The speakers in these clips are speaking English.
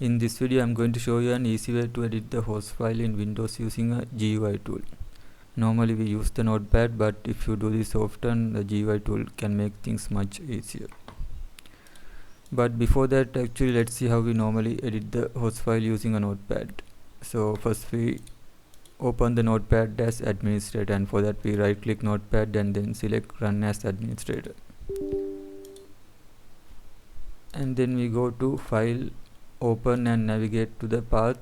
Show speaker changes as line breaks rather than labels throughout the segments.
In this video I'm going to show you an easy way to edit the host file in Windows using a GUI tool. Normally we use the Notepad, but if you do this often, the GUI tool can make things much easier. But before that, actually let's see how we normally edit the host file using a Notepad. So first we open the Notepad as administrator, and for that we right click Notepad and then select run as administrator. And then we go to file, open and navigate to the path,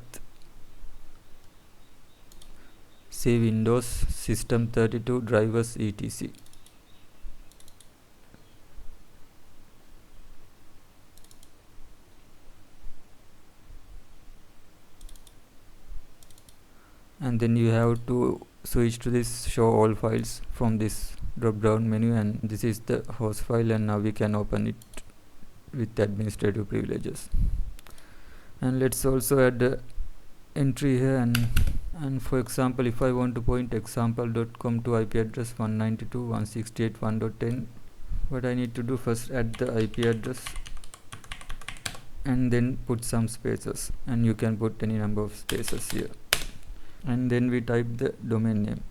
say Windows System 32 drivers etc. And then you have to switch to this show all files from this drop down menu, and this is the host file, and now we can open it with administrative privileges. And let's also add the entry here, and for example, if I want to point example.com to IP address 192.168.1.10, what I need to do, first add the IP address and then put some spaces, and you can put any number of spaces here, and then we type the domain name,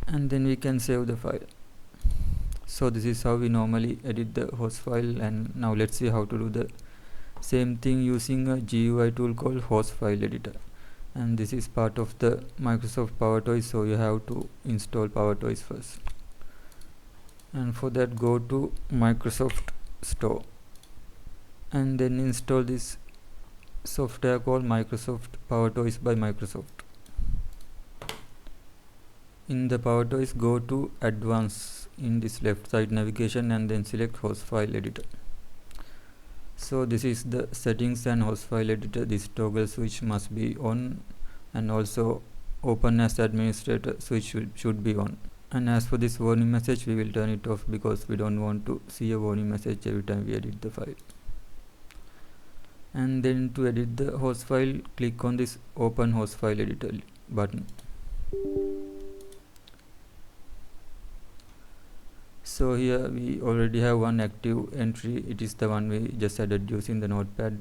and then we can save the file. So this is how we normally edit the host file. And now let's see how to do the same thing using a GUI tool called host file editor, and this is part of the Microsoft PowerToys, so you have to install PowerToys first. And for that, go to Microsoft Store and then install this software called Microsoft PowerToys by Microsoft. In the PowerToys, go to Advanced in this left side navigation and then select host file editor. So this is the settings and host file editor. This toggle switch must be on, and also open as administrator switch should be on. And as for this warning message, we will turn it off because we don't want to see a warning message every time we edit the file. And then to edit the host file, click on this open host file editor button. So here we already have one active entry. It is the one we just added using the Notepad.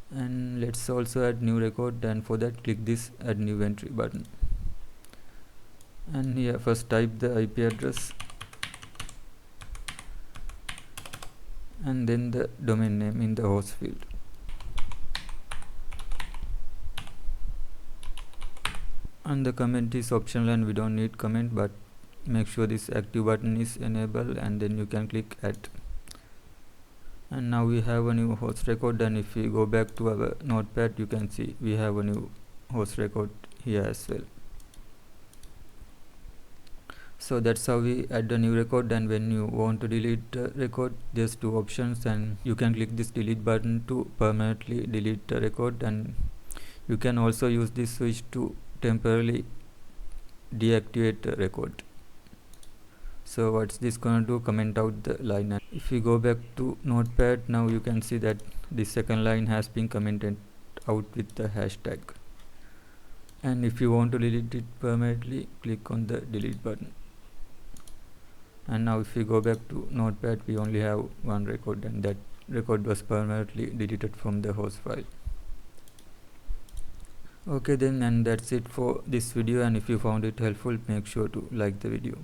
And let's also add new record, and for that click this add new entry button. And here first type the IP address and then the domain name in the host field. And the comment is optional and we don't need comment, but make sure this active button is enabled, and then you can click add. And now we have a new host record, and if we go back to our Notepad, you can see we have a new host record here as well. So that's how we add a new record. And when you want to delete a record, there's two options, and you can click this delete button to permanently delete the record, and you can also use this switch to temporarily deactivate a record. So what's this gonna do? Comment out the line. And if we go back to Notepad, now you can see that the second line has been commented out with the hashtag. And if you want to delete it permanently, click on the delete button. And now if we go back to Notepad, we only have one record, and that record was permanently deleted from the host file. Okay then, and that's it for this video, and if you found it helpful, make sure to like the video.